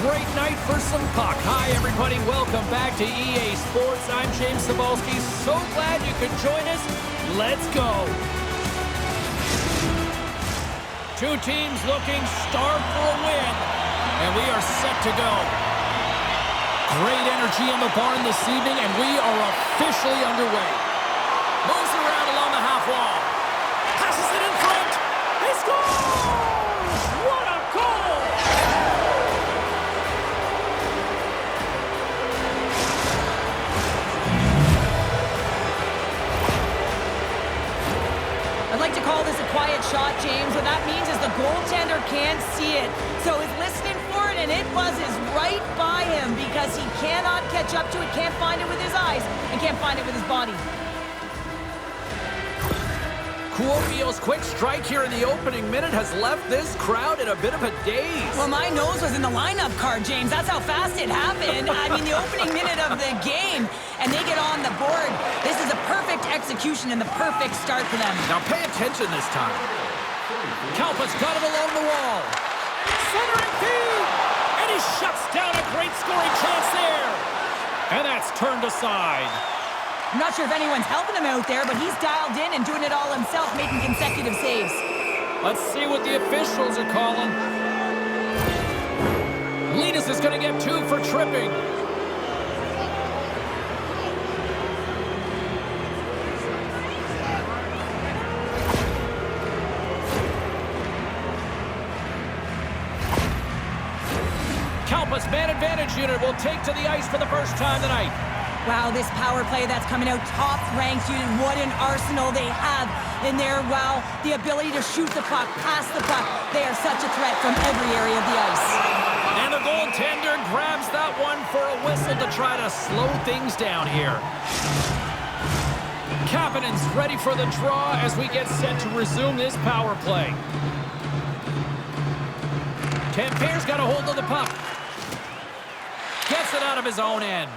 great night for some puck. Hi, everybody. Welcome back to EA Sports. I'm James Cebulski. So glad you could join us. Let's go. Two teams looking starved for a win, and we are set to go. Great energy in the barn this evening, and we are officially underway. Moves around along the half wall. Passes it in front. He scores! What a goal! I'd like to call this a quiet shot, James. What that means is the goaltender can't see it. So he's listening for it, and it buzzes right by him because he cannot catch up to it, can't find it with his eyes, and can't find it with his body. Kuopio's quick strike here in the opening minute has left this crowd in a bit of a daze. Well, my nose was in the lineup card, James. That's how fast it happened. I mean, the opening minute of the game, and they get on the board. This is a perfect execution and the perfect start for them. Now pay attention this time. KalPa's got it along the wall. Centering feed! And he shuts down a great scoring chance there. And that's turned aside. I'm not sure if anyone's helping him out there, but he's dialed in and doing it all himself, making consecutive saves. Let's see what the officials are calling. Liiga is going to get 2 for tripping. KalPa's man advantage unit will take to the ice for the first time tonight. Wow, this power play that's coming out, top-ranked unit. What an arsenal they have in there. Wow, the ability to shoot the puck, pass the puck. They are such a threat from every area of the ice. And the goaltender grabs that one for a whistle to try to slow things down here. Kapanen's ready for the draw as we get set to resume this power play. Tampere's got a hold of the puck. Gets it out of his own end.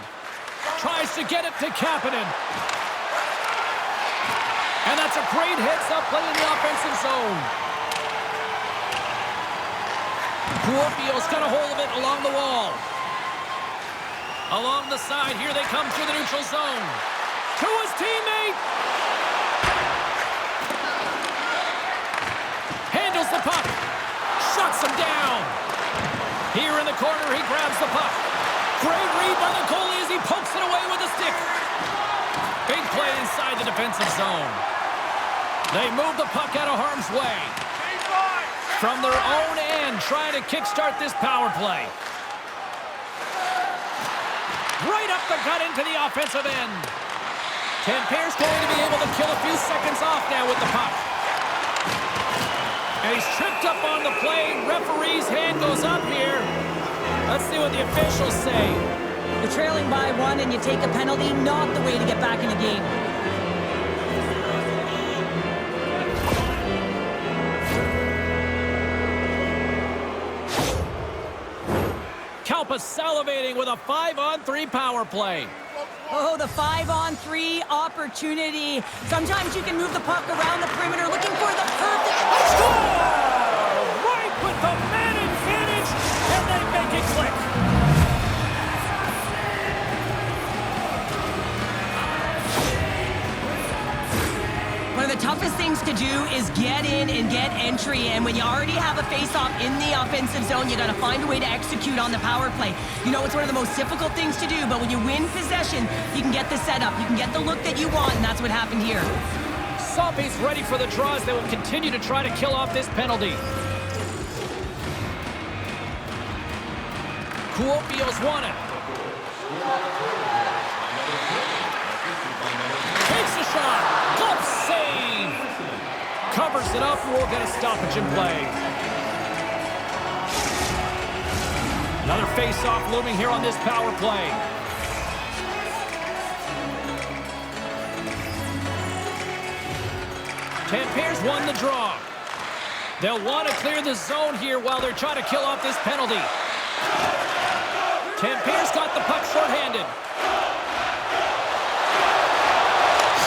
Tries to get it to Kapanen. And that's a great heads-up play in the offensive zone. Kuopio's got a hold of it along the wall. Along the side, here they come through the neutral zone. To his teammate. Handles the puck. Shuts him down. Here in the corner, he grabs the puck. Great read by the goalie as he pokes it away with a stick. Big play inside the defensive zone. They move the puck out of harm's way. From their own end, trying to kickstart this power play. Right up the gut into the offensive end. Tampere's going to be able to kill a few seconds off now with the puck. And he's tripped up on the play. Referee's hand goes up here. Let's see what the officials say. You're trailing by 1 and you take a penalty, not the way to get back in the game. KalPa salivating with a 5-on-3 power play. Oh, the 5-on-3 opportunity. Sometimes you can move the puck around the perimeter looking for the perfect... Score! Right with the man advantage, and they make it click. One of the toughest things to do is get in and get entry, and when you already have a face-off in the offensive zone, you got to find a way to execute on the power play. You know, it's one of the most difficult things to do, but when you win possession, you can get the setup, you can get the look that you want, and that's what happened here. Soppy's ready for the draws. They will continue to try to kill off this penalty. Kuopio's won it. Takes a shot. Glove save. Covers it up. We'll get a stoppage in play. Another face-off looming here on this power play. Tampere's won the draw. They'll want to clear the zone here while they're trying to kill off this penalty. Tampere's got the puck shorthanded.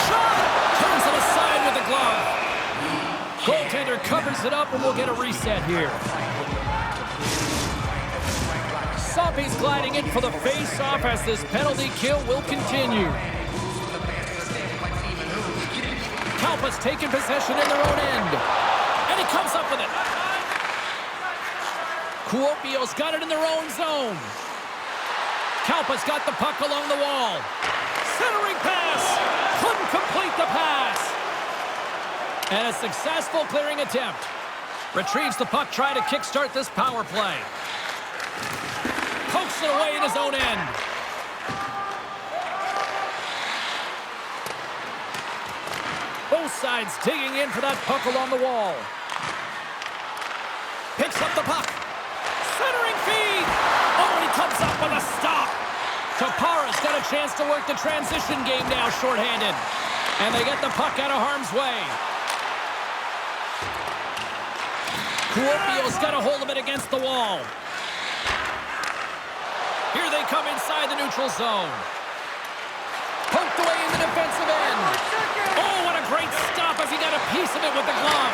Shot! Turns it aside with the glove. Goaltender covers it up, and we'll get a reset here. Puppy's gliding in for the face-off as this penalty kill will continue. KalPa's taken possession in their own end. And he comes up with it. Kuopio's got it in their own zone. KalPa's got the puck along the wall. Centering pass. Couldn't complete the pass. And a successful clearing attempt. Retrieves the puck, trying to kickstart this power play. Pokes it away in his own end. Both sides digging in for that puck along the wall. Picks up the puck. Centering feed. Oh, he comes up with a stop. Tappara's got a chance to work the transition game now shorthanded. And they get the puck out of harm's way. Kuopio's got a hold of it against the wall. Here they come inside the neutral zone. Poked away in the defensive end. Oh, what a great stop as he got a piece of it with the glove.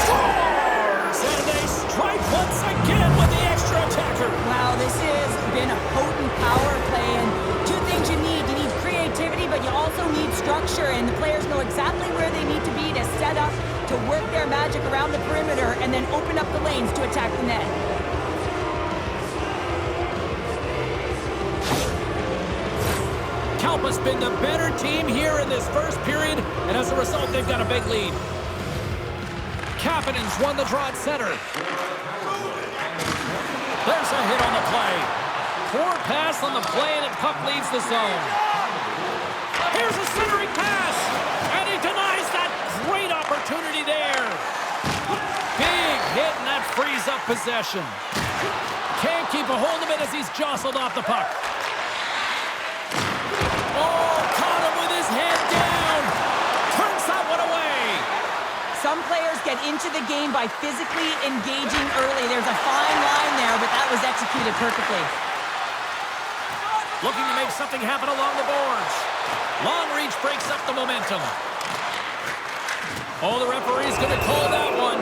Scores! And they strike once again with the extra attacker. Wow, this has been a potent power play. And two things you need. You need creativity, but you also need structure. And the players know exactly where they need to be to set up, to work their magic around the perimeter, and then open up the lanes to attack the net. KalPa's been the better team here in this first period, and as a result, they've got a big lead. Kapanen's won the draw at center. There's a hit on the play. Poor pass on the play, and the puck leaves the zone. Here's a centering pass, and he denies that great opportunity there. Big hit, and that frees up possession. Can't keep a hold of it as he's jostled off the puck. Oh, caught him with his head down. Turns that one away. Some players get into the game by physically engaging early. There's a fine line there, but that was executed perfectly. Looking to make something happen along the boards. Long reach breaks up the momentum. Oh, the referee's going to call that one.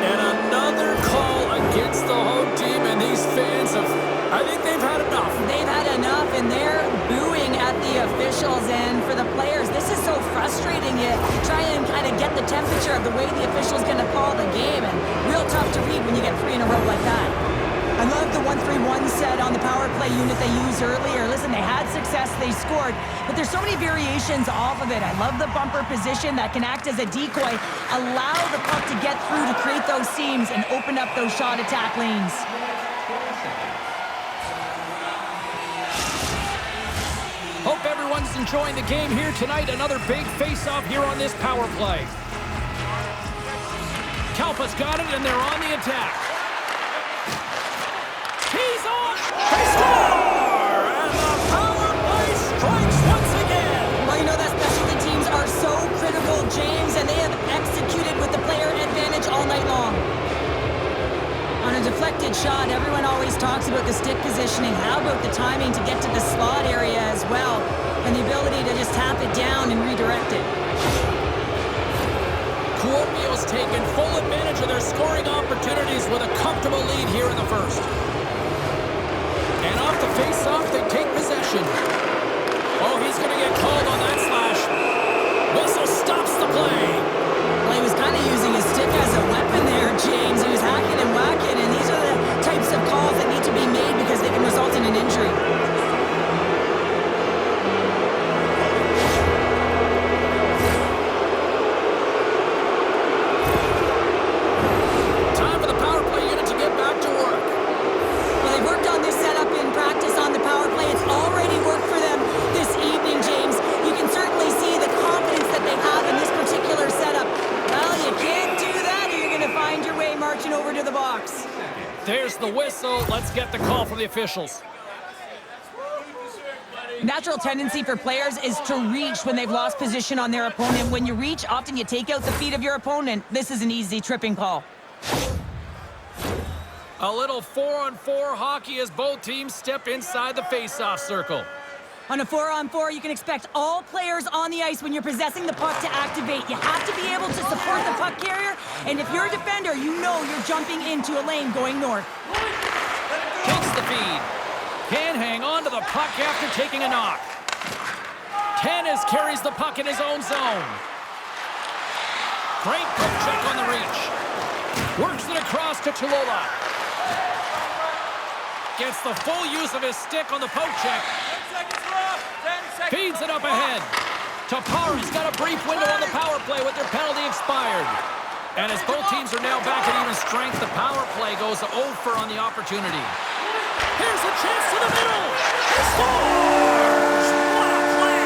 And another call against the home team, and these fans have, I think they've had enough. They've had enough, and they're booing at the officials. And for the players, this is so frustrating. You try and kind of get the temperature of the way the official's going to call the game, and real tough to read when you get three in a row like that. I love the 1-3-1 set on the power play unit they used earlier. Listen, they had success, they scored, but there's so many variations off of it. I love the bumper position that can act as a decoy, allow the puck to get through to create those seams and open up those shot attack lanes. Hope everyone's enjoying the game here tonight. Another big face-off here on this power play. KalPa's got it, and they're on the attack. He's on! They score! And the power play strikes once again! Well, you know that specialty teams are so critical, James, and they have executed with the player advantage all night long. On a deflected shot, everyone always talks about the stick positioning. How about the timing to get to the slot area as well, and the ability to just tap it down and redirect it. Kuopio's taken full advantage of their scoring opportunities with a comfortable lead here in the first. And off the face-off, they take possession. Oh, he's going to get called on that slash. Whistle stops the play. Well, he was kind of using his stick as a weapon there, James. He was hacking and whacking, and these are the types of calls that need to be made because they can result in an injury. Time for the power play unit to get back to work. Well, they've worked on this setup in practice on the power play. It's already worked for them this evening, James. You can certainly see the confidence that they have in this particular setup. Well, you can't do that, or you're going to find your way marching over to the box. There's the whistle. Let's get the call from the officials. Natural tendency for players is to reach when they've lost position on their opponent. When you reach, often you take out the feet of your opponent. This is an easy tripping call. A little 4-on-4 hockey as both teams step inside the face-off circle. On a 4-on-4, you can expect all players on the ice when you're possessing the puck to activate. You have to be able to support the puck carrier, and if you're a defender, you know you're jumping into a lane going north. Takes the feed. Can't hang on to the puck after taking a knock. Tanus carries the puck in his own zone. Great poke check on the reach. Works it across to Tuulola. Gets the full use of his stick on the poke check. 10 seconds left. Feeds it up ahead. Tappara's got a brief window on the power play with their penalty expired. And as both teams are now back at even strength, the power play goes over on the opportunity. Here's a chance to the middle. He scores! What a play!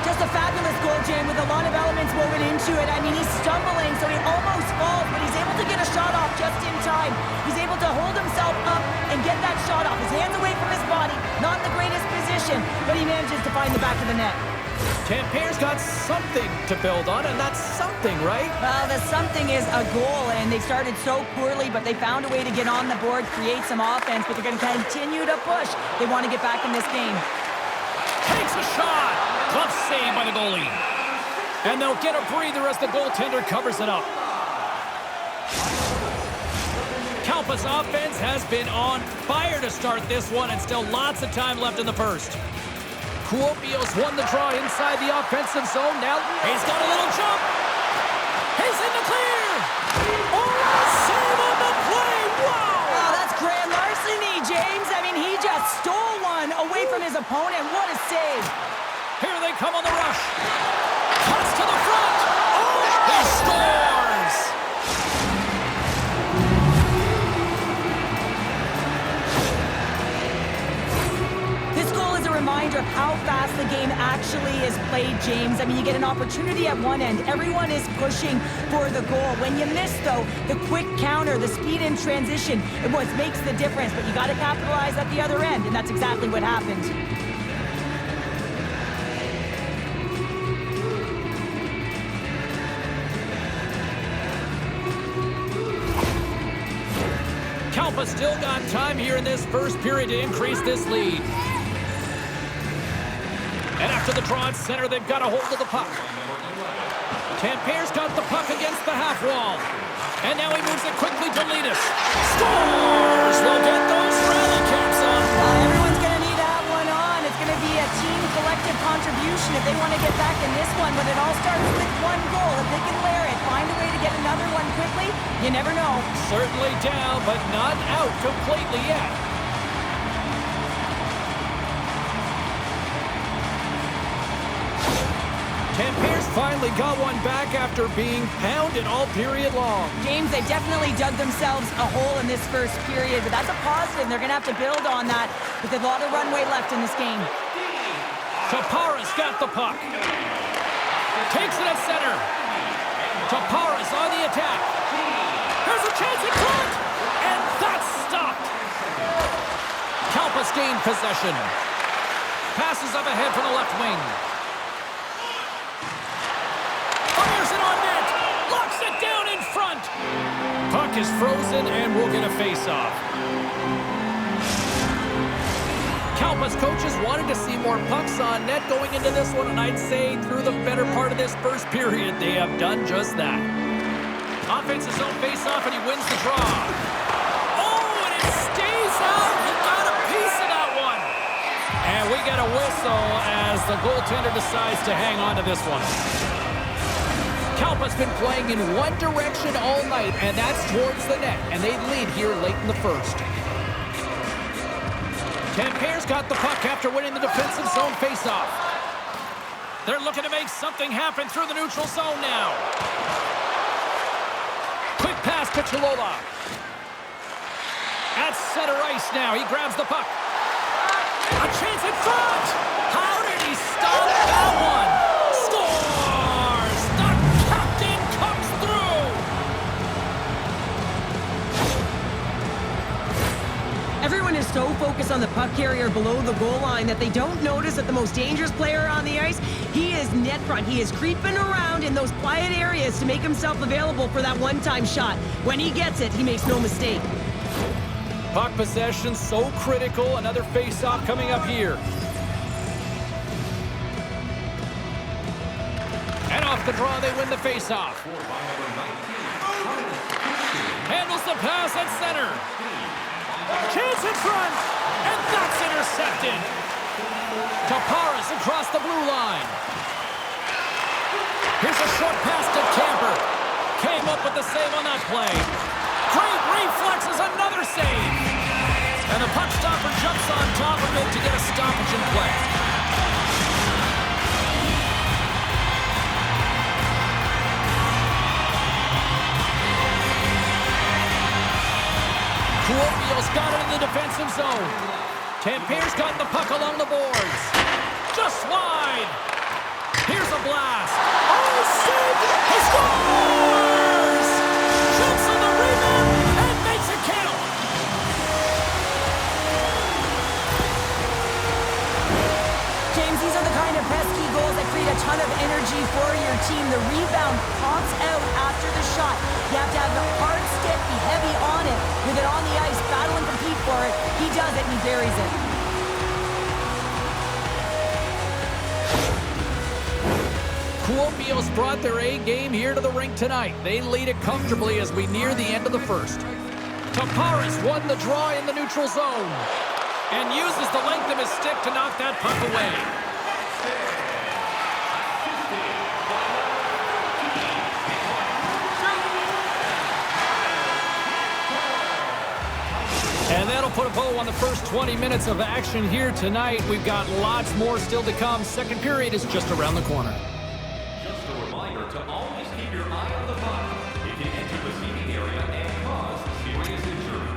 Just a fabulous goal, Jane, with a lot of elements woven into it. I mean, he's stumbling, so he almost falls, but he's able to get a shot off just in time. He's able to hold himself up and get that shot off. His hands away from his body, not in the greatest position, but he manages to find the back of the net. Tampere's got something to build on, and that's something, right? Well, the something is a goal, and they started so poorly, but they found a way to get on the board, create some offense, but they're going to continue to push. They want to get back in this game. Takes a shot. Glove save by the goalie. And they'll get a breather as the goaltender covers it up. KalPa's offense has been on fire to start this one, and still lots of time left in the first. Kuopio's won the draw inside the offensive zone. Now he's got a little jump. He's in the clear. Oh, save on the play. Wow. Oh, that's grand larceny, James. I mean, he just stole one away from his opponent. What a save. Here they come on the rush. Cuts to the front. Oh, he scores. This goal is a reminder of how fast the game actually is played, James. I mean, you get an opportunity at one end. Everyone is pushing for the goal. When you miss, though, the quick counter, the speed in transition, it what makes the difference. But you got to capitalize at the other end, and that's exactly what happened. KalPa still got time here in this first period to increase this lead. And after the draw at center, they've got a hold of the puck. Tampere's got the puck against the half wall. And now he moves it quickly to Linus. Scores! They'll get those rally caps on. Everyone's going to need to have one on. It's going to be a team collective contribution if they want to get back in this one. But it all starts with one goal. If they can layer it, find a way to get another one quickly, you never know. Certainly down, but not out completely yet. Tampere's finally got one back after being pounded all period long. James, they definitely dug themselves a hole in this first period, but that's a positive. They're going to have to build on that with a lot of runway left in this game. Tappara's got the puck. Takes it at center. Tappara's on the attack. There's a chance in front, and that's stopped. KalPa's gained possession. Passes up ahead from the left wing. Fires it on net. Locks it down in front. Puck is frozen, and we'll get a face-off. KalPa's coaches wanted to see more pucks on net going into this one, and I'd say through the better part of this first period, they have done just that. Offensive zone face-off, and he wins the draw. Oh, and it stays out. He got a piece of that one. And we get a whistle as the goaltender decides to hang on to this one. KalPa's been playing in one direction all night, and that's towards the net, and they lead here late in the first. Tampere's got the puck after winning the defensive zone face-off. They're looking to make something happen through the neutral zone now. Quick pass to Tuulola. At center ice now, he grabs the puck. A chance in front! How did he stop that one? Scores! The captain comes through! Everyone is so focused on the puck carrier below the goal line that they don't notice that the most dangerous player on the ice, he is net front. He is creeping around in those quiet areas to make himself available for that one-time shot. When he gets it, he makes no mistake. Puck possession so critical. Another face-off coming up here. And off the draw, they win the face-off. Handles the pass at center. Chance in front, and that's intercepted. Tappara's across the blue line. Here's a short pass to Tamper. Came up with the save on that play. Great reflexes, another save. And the puck stopper jumps on top of it to get a stoppage in play. Kuopio's got it in the defensive zone. Tampere's got the puck along the boards. Just wide. Here's a blast. Oh, saved! He scores! Jumps on the rebound and makes it count. James, these are the kind of pesky goals that create a ton of energy for your team. The rebound pops out after the shot. You have to have the hard stick, be heavy on it, with it on the ice, battle and compete for it. He does it and he buries it. Kuopio's brought their A game here to the rink tonight. They lead it comfortably as we near the end of the first. Tappara's won the draw in the neutral zone and uses the length of his stick to knock that puck away. And that'll put a bow on the first 20 minutes of action here tonight. We've got lots more still to come. Second period is just around the corner. Just a reminder to always keep your eye on the puck. It can enter the seating area and cause serious injury.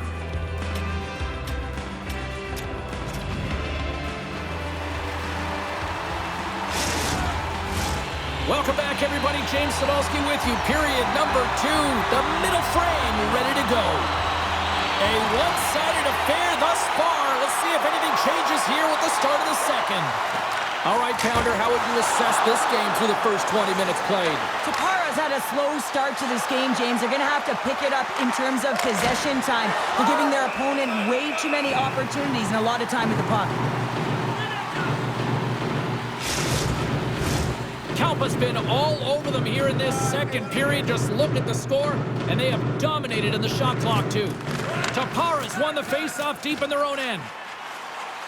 Welcome back, everybody. James Sadowski with you. Period number 2. The middle frame ready to go. A one-sided affair thus far. Let's see if anything changes here with the start of the second. All right, Pounder, how would you assess this game through the first 20 minutes played? Tappara's had a slow start to this game, James. They're going to have to pick it up in terms of possession time. They're giving their opponent way too many opportunities and a lot of time with the puck. KalPa's been all over them here in this second period. Just look at the score, and they have dominated in the shot clock, too. Tappara's won the face-off deep in their own end.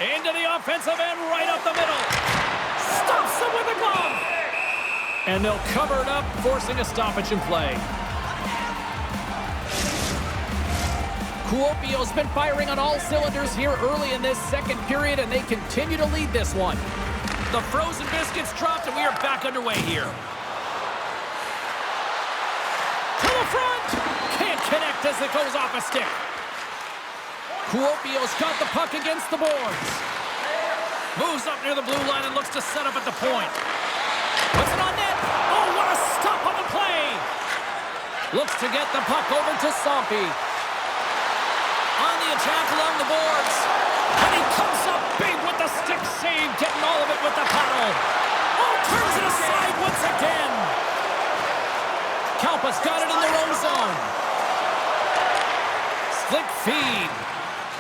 Into the offensive end, right up the middle. Stops them with a glove. And they'll cover it up, forcing a stoppage in play. Kuopio's been firing on all cylinders here early in this second period, and they continue to lead this one. The frozen biscuits dropped, and we are back underway here. To the front! Can't connect as it goes off a stick. Kuopio's got the puck against the boards. Moves up near the blue line and looks to set up at the point. Puts it on net. Oh, what a stop on the play! Looks to get the puck over to Sampi. On the attack along the boards. And he comes up big with the stick save, getting all of it with the paddle. Oh, turns it aside once again. KalPa's got it in their own zone. Slick feed.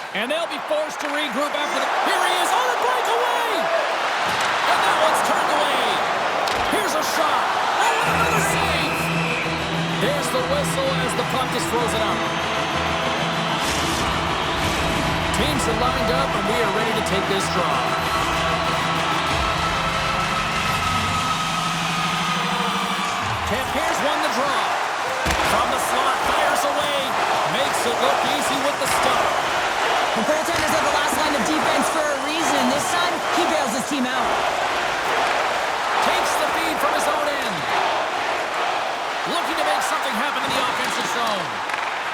And they'll be forced to regroup after the... Here he is on the breakaway! And that one's turned away. Here's a shot. Oh, another save! There's the whistle as the puck is frozen up. Teams are lined up, and we are ready to take this draw. Tampere's won the draw. From the slot, fires away. Makes it look easy with the stop. The goaltenders are the last line of defense for a reason. This time, he bails his team out. Takes the feed from his own end. Looking to make something happen in the offensive zone.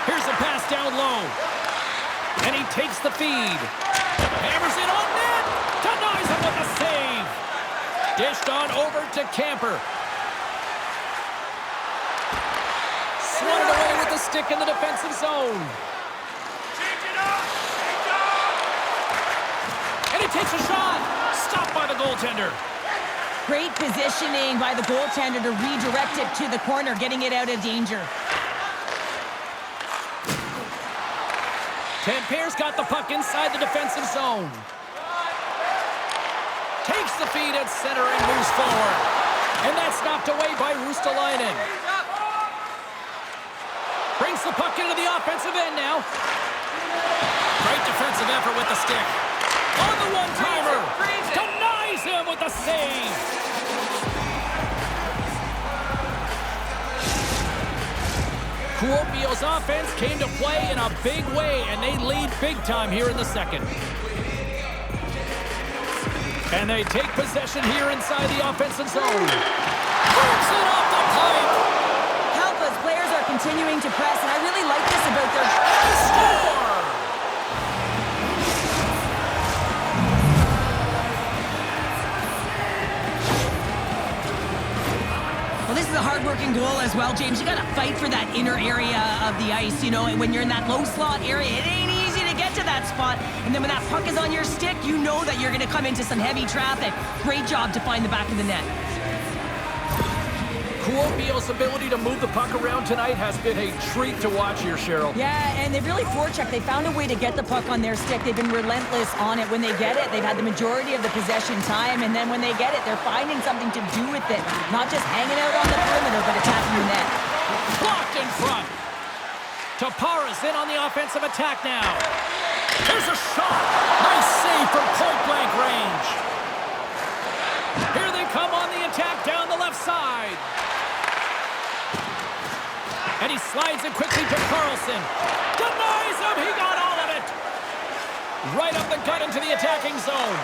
Here's a pass down low. And he takes the feed. Hammers it on net. Denies him with a save. Dished on over to Camper. Swung it away with the stick in the defensive zone. he takes a shot. Stopped by the goaltender. Great positioning by the goaltender to redirect it to the corner, getting it out of danger. Tampere's got the puck inside the defensive zone. Takes the feed at center and moves forward. And that's knocked away by Rissanen. Brings the puck into the offensive end now. Great defensive effort with the stick. On the one-timer. Denies him with the save. Kuopio's offense came to play in a big way, and they lead big time here in the second. And they take possession here inside the offensive zone. Brings it off the pipe. KalPa's players are continuing to press, and I really like this about their... Score! Well, this is a hard-working goal as well, James. You got to fight for that inner area of the ice, you know, and when you're in that low slot area, it ain't easy to get to that spot. And then when that puck is on your stick, you know that you're going to come into some heavy traffic. Great job to find the back of the net. Kuopio's ability to move the puck around tonight has been a treat to watch here, Cheryl. Yeah, and they've really forechecked. They found a way to get the puck on their stick. They've been relentless on it. When they get it, they've had the majority of the possession time, and then when they get it, they're finding something to do with it. Not just hanging out on the perimeter, but attacking the net. Blocked in front. Tappara's in on the offensive attack now. There's a shot. Nice save from point-blank range. Here they come on the attack down the left side. And he slides it quickly to Carlson. Denies him. He got all of it. Right up the gut into the attacking zone.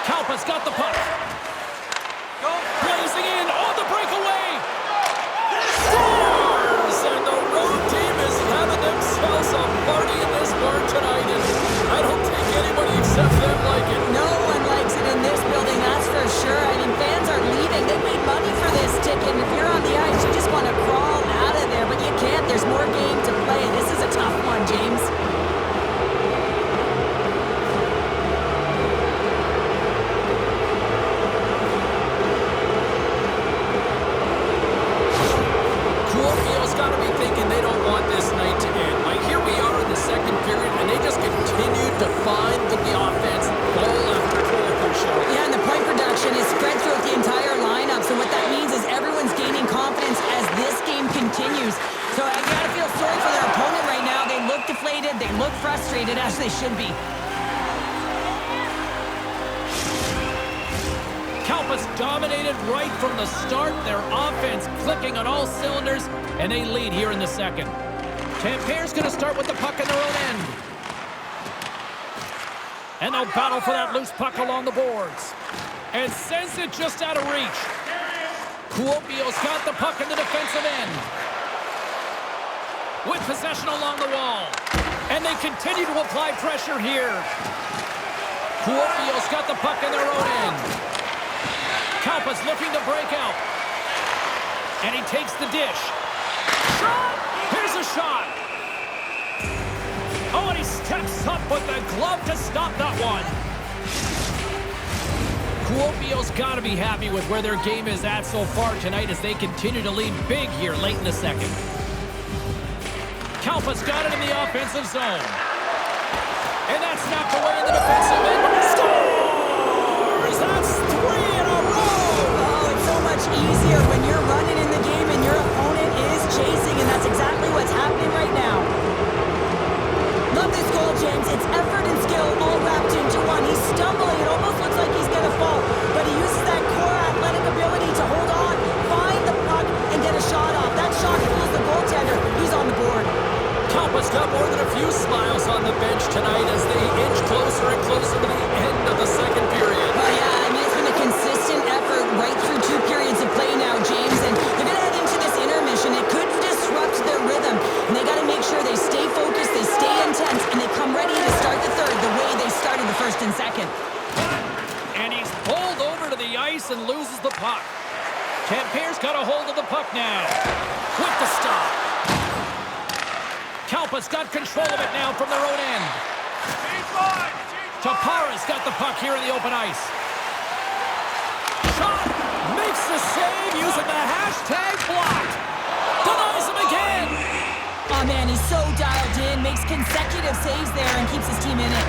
KalPa's got the puck. Blazing in on the breakaway. Scores! And the road team is having themselves a party in this bar tonight. And I don't think anybody except them like it. No one likes it in this building, that's for sure. I mean, fans are leaving. They paid money for this ticket. If you're on the ice, you just want to crawl out of there, but you can't. There's more game to play. This is a tough one, James. Kuopio's got to be thinking they don't want this night to end. Like, here we are in the second period, and they just continued to find the offense goal after goal. Yeah, and the point production is spread throughout the entire lineup, so what that means is everyone's gaining confidence as this game continues. So I gotta feel sorry for their opponent right now. They look deflated, they look frustrated, as they should be. KalPa's dominated right from the start. Their offense clicking on all cylinders, and they lead here in the second. Tampere's going to start with the puck in their own end. And they'll battle for that loose puck along the boards. And sends it just out of reach. Kuopio's got the puck in the defensive end. With possession along the wall. And they continue to apply pressure here. Kuopio's got the puck in their own end. KalPa's looking to break out. And he takes the dish. Shot! Here's a shot. Oh, and he steps up with the glove to stop that one. Kuopio's got to be happy with where their game is at so far tonight as they continue to lead big here late in the second. KalPa's got it in the offensive zone. And that's knocked away in the defensive end. Scores! That's 3 in a row! Oh, it's so much easier when you're running in the game and your opponent is chasing, and that's exactly what's happening right now. Love this goal, James. It's effort and skill all wrapped into one. He's stumbling. It almost looks like he's going to fall, but he uses that core athletic ability to hold on, find the puck, and get a shot off. That shot fools the goaltender. He's on the board. KalPa's got more than a few smiles on the bench tonight as they inch closer and closer to the end of the second period. Oh, yeah, I mean, it's been a consistent effort right through 2 periods of play now, James, and they're going to head into this intermission. It could disrupt their rhythm, and they got to make sure they stay focused, they stay intense, and they come ready to start the third the way they started the first and second. And he's pulled over to the ice and loses the puck. Tampere's got a hold of the puck now. With the stop. KalPa's got control of it now from their own end. Tappara's got the puck here in the open ice. Shot! Makes the save using the hashtag blocked. Denies him again. Oh man, he's so dialed in, makes consecutive saves there and keeps his team in it.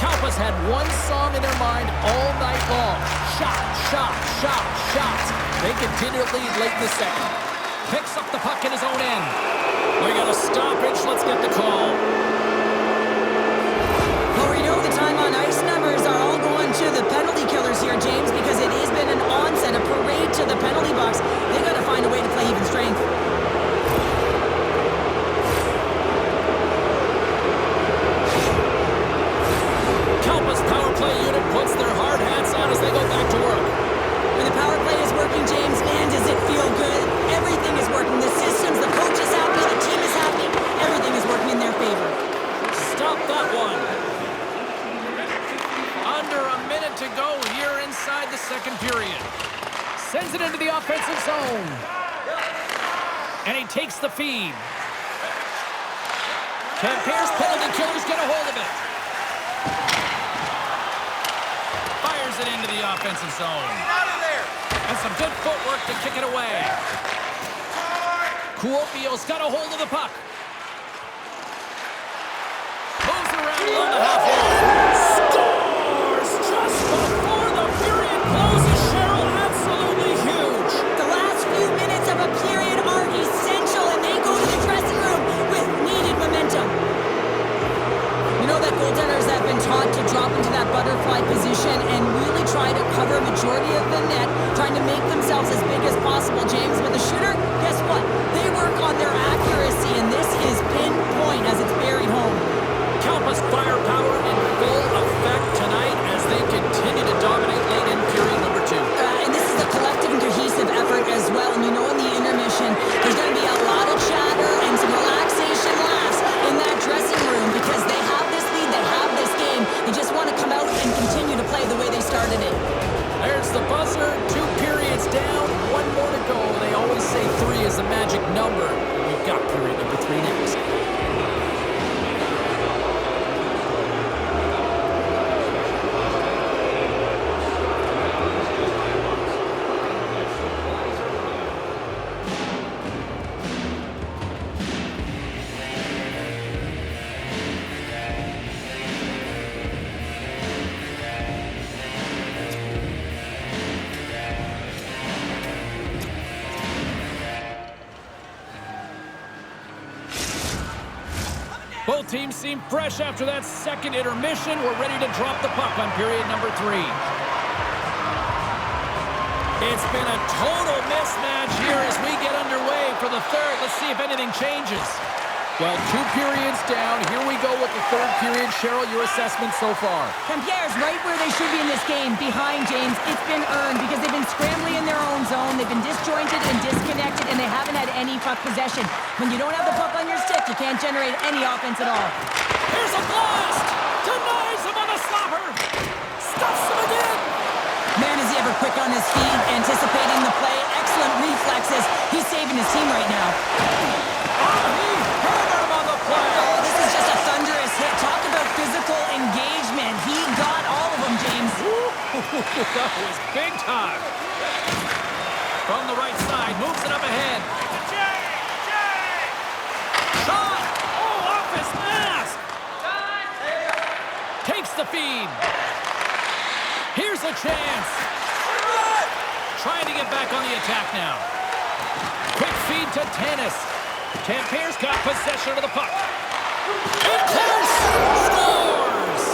KalPa's had one song in their mind all night long. Shot, shot, shot, shot. They continue to lead late in the second. Picks up the puck in his own end. We got a stoppage. Let's get the call. Well, we know the time on ice numbers are all going to the penalty killers here, James, because it has been an onset, a parade to the penalty box. They got to find a way to play even strength. KalPa's power play unit puts their hard hats on as they go back to work. When the power play is working, James, man, does it feel good. Everything is working. The systems, the coach is happy, the team is happy. Everything is working in their favor. Stop that one. Under a minute to go here inside the second period. Sends it into the offensive zone. And he takes the feed. Tampere's penalty killers get a hold of it. Fires it into the offensive zone. Out of there. And some good footwork to kick it away. Kuopio's got a hold of the puck. Moves around along the half wall. Scores just before the period closes. Cheryl, absolutely huge. The last few minutes of a period are essential, and they go to the dressing room with needed momentum. You know that goaltenders have been taught to drop into that butterfly position and really try to cover a majority of the net, trying to make themselves as big as possible, James. But the shooter, guess what? They work on their accuracy, and this is pinpoint as it's buried home. KalPa's firepower in full effect tonight as they continue to dominate late in period number 2. And this is a collective and cohesive effort as well. And you know in the intermission, there's going to be a lot of chatter and some relaxation laughs in that dressing room because they have this lead, they have this game. They just want to come out and continue to play the way they started it. There's the buzzer. 2 periods down. 1 more to go. They always say 3 is the magic number. We've got period number 3 next. Both teams seem fresh after that second intermission. We're ready to drop the puck on period number 3. It's been a total mismatch here as we get underway for the third. Let's see if anything changes. Well, 2 periods down. Here we go with the third period. Cheryl, your assessment so far? Tampere's right where they should be in this game, behind James. It's been earned because they've been scrambling in their own zone. They've been disjointed and disconnected, and they haven't had any puck possession. When you don't have the puck on your stick, you can't generate any offense at all. Here's a blast! Denies him on the slapper! Stuffs him again! Man, is he ever quick on his feet, anticipating the play. Excellent reflexes. He's saving his team right now. Oh, this is just a thunderous hit. Talk about physical engagement. He got all of them, James. That was big time. From the right side, moves it up ahead. Shot! Oh, off his mask! Takes the feed. Here's a chance. Trying to get back on the attack now. Quick feed to Tanus. Tampere's got possession of the puck. In close! Scores!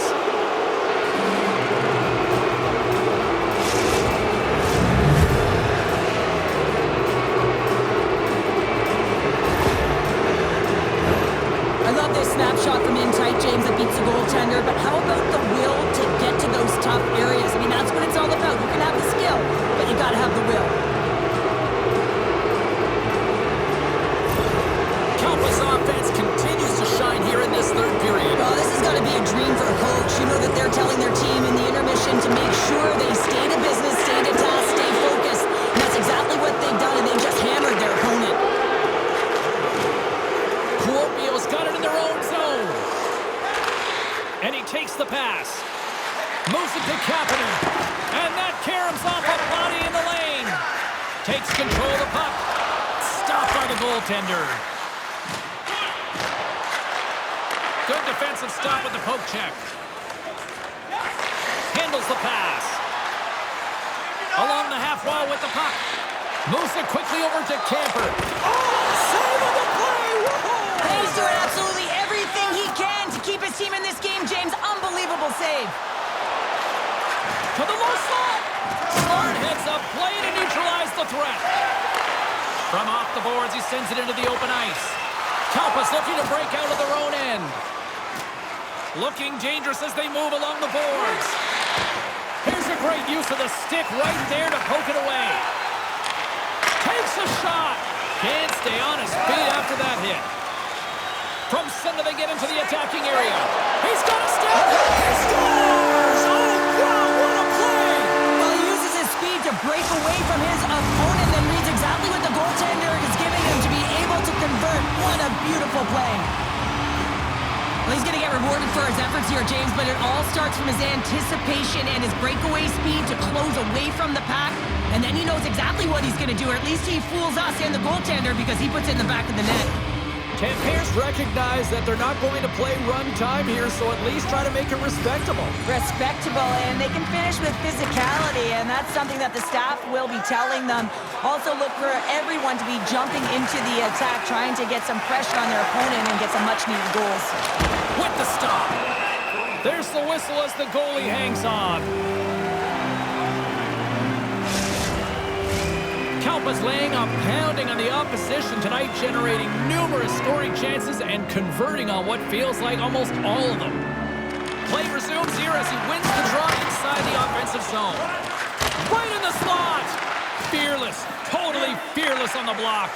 I love this snapshot from in tight, James, that beats the goaltender, but how about the will to get to those tough areas? I mean, that's what it's all about. You can have the skill, but you gotta have the will. KalPa's offense continues to shine here in this third period. Well, this has got to be a dream for a coach. You know that they're telling their team in the intermission to make sure they stay to business, stay to task, stay focused. And that's exactly what they've done, and they just hammered their opponent. Kuopio's got it in their own zone. takes the pass. Moves it to Kapanen. And that caroms off a body in the lane. Takes control of the puck. Stopped by the goaltender. Good defensive stop with the poke check. Handles the pass. Along the half wall with the puck. Moves it quickly over to Camper. Oh, save of the play! Whoa! He's doing absolutely everything he can to keep his team in this game, James. Unbelievable save. To the low slot. Smart heads up, play to neutralize the threat. From off the boards, he sends it into the open ice. KalPa's looking to break out of their own end. Looking dangerous as they move along the boards. Here's a great use of the stick right there to poke it away. Takes a shot. Can't stay on his feet after that hit. From center, they get into the attacking area. He's got a step. He scores! Oh, wow, what a play! Well, he uses his speed to break away from his opponent and reads exactly what the goaltender is giving him to be able to convert. What a beautiful play. Well, he's going to get rewarded for his efforts here, James, but it all starts from his anticipation and his breakaway speed to close away from the pack. And then he knows exactly what he's going to do, or at least he fools us and the goaltender because he puts it in the back of the net. Tampere's recognize that they're not going to play run time here, so at least try to make it respectable. Respectable, and they can finish with physicality, and that's something that the staff will be telling them. Also look for everyone to be jumping into the attack, trying to get some pressure on their opponent and get some much-needed goals. With the stop. There's the whistle as the goalie hangs on. KalPa's laying a pounding on the opposition tonight, generating numerous scoring chances and converting on what feels like almost all of them. Play resumes here as he wins the draw inside the offensive zone. Right in the slot! Fearless, totally fearless on the block.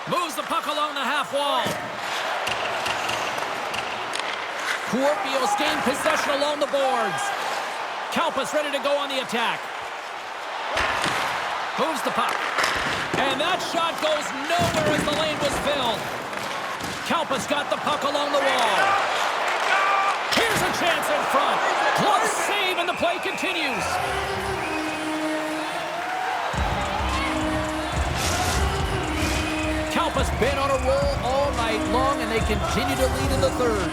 Moves the puck along the half wall. Kuopio's gained possession along the boards. KalPa's ready to go on the attack. Moves the puck. And that shot goes nowhere as the lane was filled. KalPa's got the puck along the wall. Here's a chance in front. Close save and the play continues. KalPa's been on a roll all night long and they continue to lead in the third.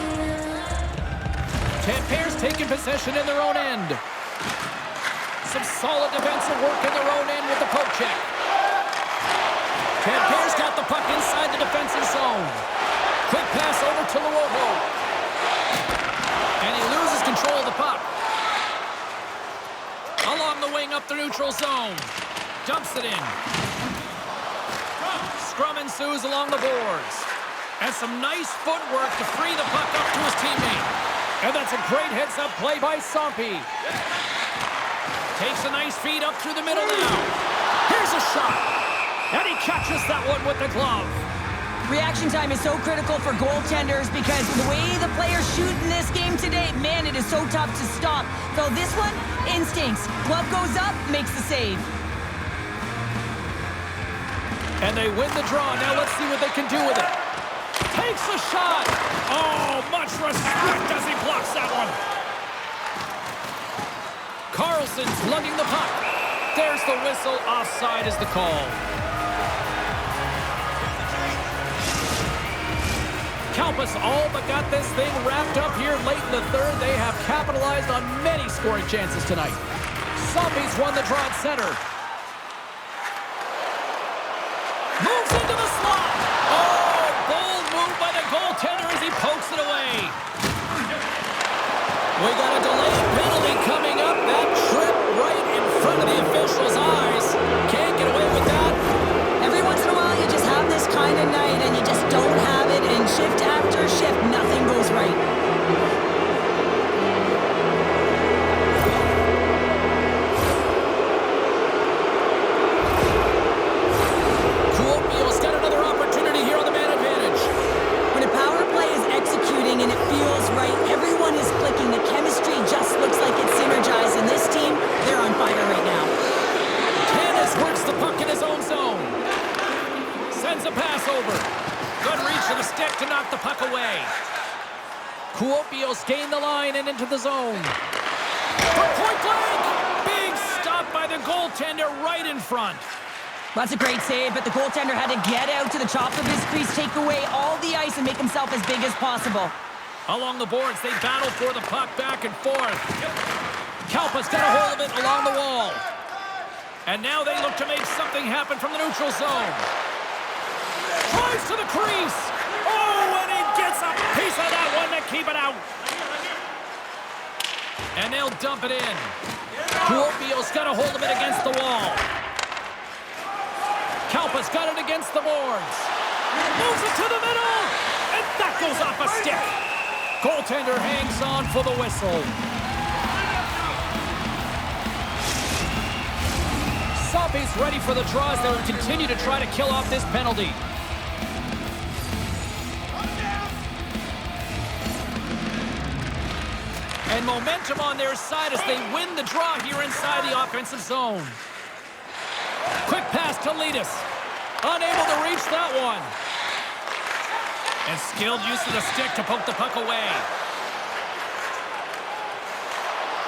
Tampere's taking possession in their own end. Some solid defensive work in their own end with the poke check. Tampere's got the puck inside the defensive zone. Quick pass over to Luoho. And he loses control of the puck. Along the wing up the neutral zone. Dumps it in. Scrum ensues along the boards. And some nice footwork to free the puck up to his teammate. And that's a great heads-up play by Sampi. Takes a nice feed up through the middle now. Here's a shot. And he catches that one with the glove. Reaction time is so critical for goaltenders because the way the players shoot in this game today, man, it is so tough to stop. So this one, instincts. Glove goes up, makes the save. And they win the draw. Now let's see what they can do with it. Takes a shot. Oh, much respect as he blocks that one. Carlson's lugging the puck. There's the whistle. Offside is the call. KalPa's all but got this thing wrapped up here late in the third. They have capitalized on many scoring chances tonight. Sampi's won the draw at center. Moves into the slot. Oh, bold move by the goaltender as he pokes it away. We got a delayed penalty coming up. That trip right in front of the official's eyes. Can't get away with that. Every once in a while, you just have this kind of night and you just don't have it, and shift after shift, nothing goes right. Kuopio's got another opportunity here on the man advantage. When a power play is executing and it feels right, everyone is clicking. The chemistry almost gained the line and into the zone. From point blank! Big stop by the goaltender right in front. That's a great save, but the goaltender had to get out to the top of his crease, take away all the ice, and make himself as big as possible. Along the boards, they battle for the puck back and forth. KalPa's got a hold of it along the wall. And now they look to make something happen from the neutral zone. Drives to the crease. Oh, and he gets a piece of that one to keep it out. And they'll dump it in. Kuopio's got a hold of it against the wall. KalPa's got it against the boards. Moves it to the middle. And that goes off a stick. Goaltender hangs on for the whistle. Soppy's ready for the draw as they will continue to try to kill off this penalty. And momentum on their side as they win the draw here inside the offensive zone. Quick pass to Liiga. Unable to reach that one. And skilled use of the stick to poke the puck away.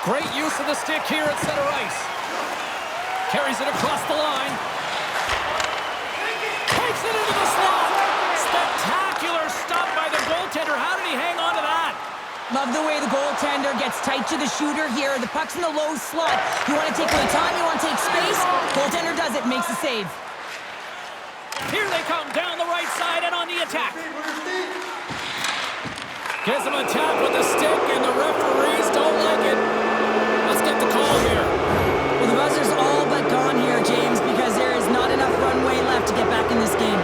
Great use of the stick here at center ice. Carries it across the line. Takes it into the slot. Spectacular stop by the goaltender. How did he hang on to that? Love the way the goaltender gets tight to the shooter here. The puck's in the low slot. You want to take the time, you want to take space. Goaltender does it, makes a save. Here they come down the right side and on the attack. Gives him a tap with the stick and the referees don't like it. Let's get the call here. Well, the buzzer's all but gone here, James, because there is not enough runway left to get back in this game.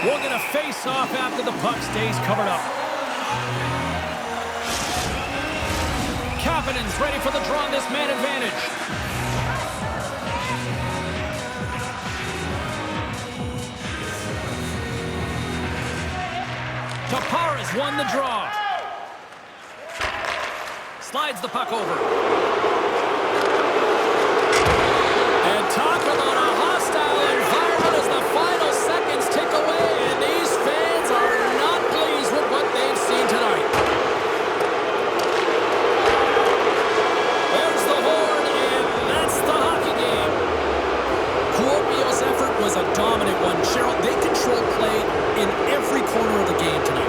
We'll get a face-off after the puck stays covered up. Kapanen's ready for the draw on this man advantage. Tappara's won the draw. Slides the puck over. And talk about a hostile environment as the final seconds tick away, and these fans are not pleased with what they've seen tonight. There's the horn, and that's the hockey game. Kuopio's effort was a dominant one. Cheryl, they controlled play in every corner of the game tonight.